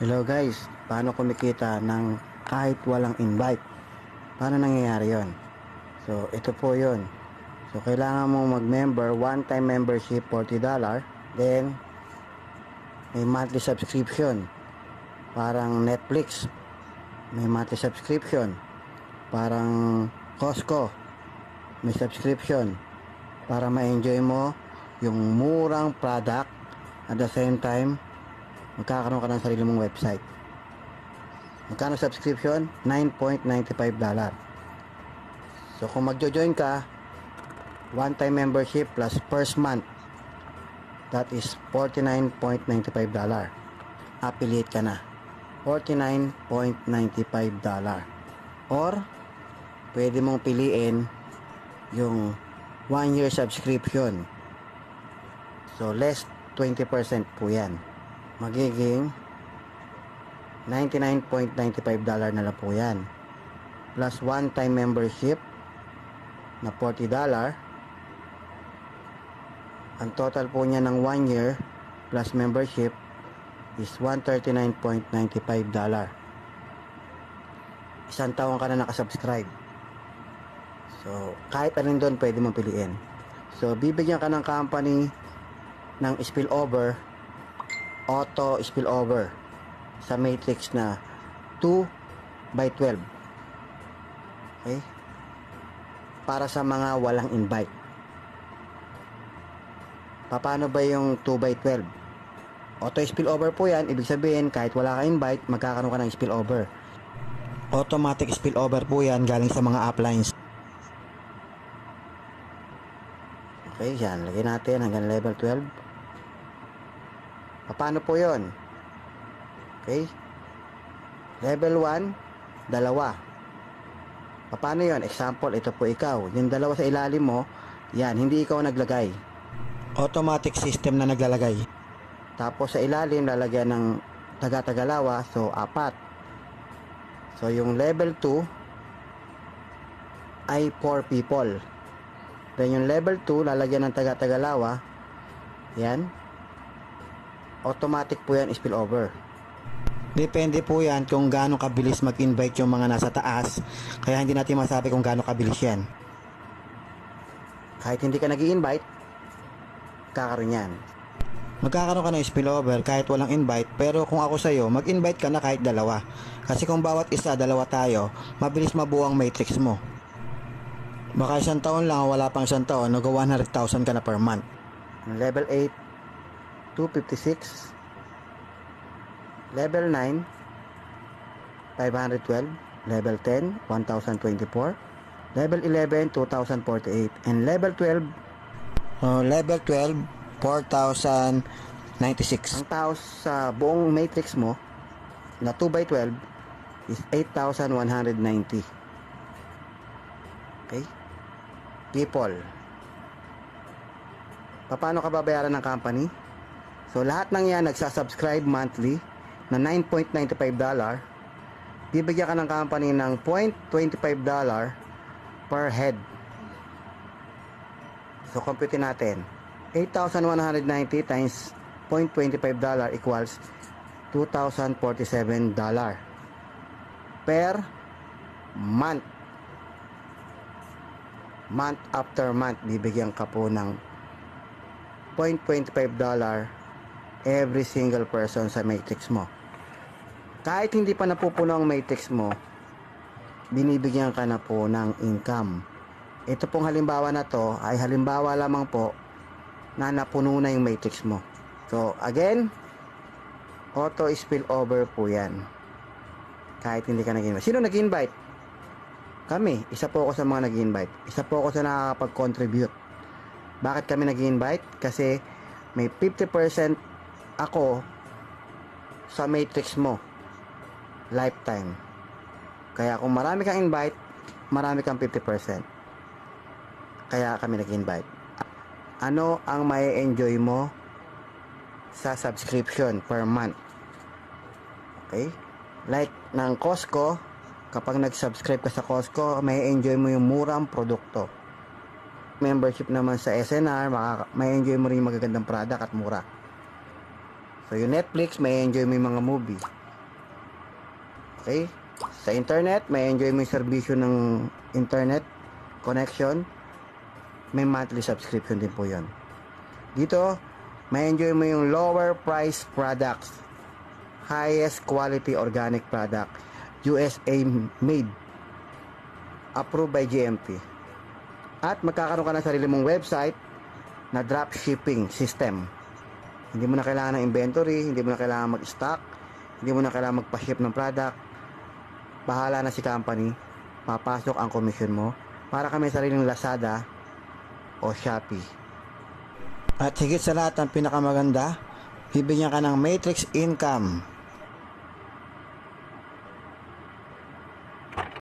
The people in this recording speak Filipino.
Hello guys, paano kumikita ng kahit walang invite? Paano nangyayari yon? So, ito po yon. So, kailangan mong mag-member, one-time membership, $40. Then, may monthly subscription. Parang Netflix. May monthly subscription. Parang Costco. May subscription. Para ma-enjoy mo yung murang product. At the same time, magkakaroon ka ng sarili mong website. Magkano subscription? $9.95. So kung magjo-join ka, one-time membership plus first month, that is $49.95. Affiliate ka na. $49.95. Or, pwede mong piliin yung 1-year subscription. So less 20% po yan. Magiging $99.95 na lang po yan. Plus one-time membership na $40. Ang total po niya ng 1 year plus membership is $139.95. Isang taon ka na nakasubscribe. So, kahit alin doon pwede mong piliin. So, bibigyan ka ng company ng spillover, auto spillover sa matrix na 2/12. Okay? Para sa mga walang invite. Paano ba yung 2/12? Auto spillover po yan. Ibig sabihin, kahit wala ka invite, magkakaroon ka ng spillover. Automatic spillover po yan galing sa mga uplines. Okay, yan. Lagyan natin hanggang level 12. Paano po yon? Okay? Level 1, dalawa. Paano yon? Example, ito po ikaw. Yung dalawa sa ilalim mo, yan, hindi ikaw naglagay. Automatic system na naglalagay. Tapos sa ilalim, lalagyan ng taga-tagalawa, so 4. So yung level 2 ay 4 people. Then yung level 2, lalagyan ng taga-tagalawa. Yan. Automatic po yan, spillover. Depende po yan kung gaano kabilis mag-invite yung mga nasa taas. Kaya hindi natin masabi kung gaano kabilis yan. Kahit hindi ka nag-i-invite, kakaroon yan. Magkakaroon ka ng spillover kahit walang invite. Pero kung ako sa'yo, mag-invite ka na kahit dalawa. Kasi kung bawat isa, dalawa tayo, mabilis mabuo ang matrix mo. Baka isang taon lang, wala pang isang taon, nag-100,000 ka na per month. Level 8, 256. Level 9, 512. Level 10, 1024. Level 11, 2048. And level 12, level 12, 4,096. Ang tao sa buong matrix mo na 2/12 is 8,190. Okay? People. Paano ka babayaran ng company? So lahat ng yan nagsasubscribe monthly na $9.95. Bibigyan ka ng company ng $0.25 per head. So compute natin. 8,190 times $0.25 equals $2,047 per month. Month after month, bibigyan ka po ng $0.25 every single person sa matrix mo. Kahit hindi pa napupuno ang matrix mo, binibigyan ka na po ng income. Ito pong halimbawa na to ay halimbawa lamang po na napuno na yung matrix mo. So again, auto spillover po yan. Kahit hindi ka nag-invite. Sino nag-invite? Kami. Isa po ako sa mga nag-invite. Isa po ako sa nakakapag-contribute. Bakit kami nag-invite? Kasi may 50% ako sa matrix mo. Lifetime. Kaya kung marami kang invite, marami kang 50%. Kaya kami nag-invite. Ano ang may enjoy mo sa subscription per month? Okay? Like ng Costco, kapag nag-subscribe ka sa Costco, may enjoy mo yung murang produkto. Membership naman sa SNR, may enjoy mo rin yung magagandang product at mura. So yung Netflix, may enjoy mo yung mga movie. Okay? Sa internet, may enjoy mo yung serbisyo ng internet connection. May monthly subscription din po yon. Dito, may enjoy mo yung lower price products, highest quality organic product, USA made, approved by GMP. At magkakaroon ka ng sarili mong website na dropshipping system. Hindi mo na kailangan ng inventory, hindi mo na kailangan mag-stock, hindi mo na kailangan magpa-ship ng product. Bahala na si company, papasok ang commission mo para ka may sariling Lazada o Shopee. At higit sa lahat, ang pinakamaganda, bibigyan ka ng matrix income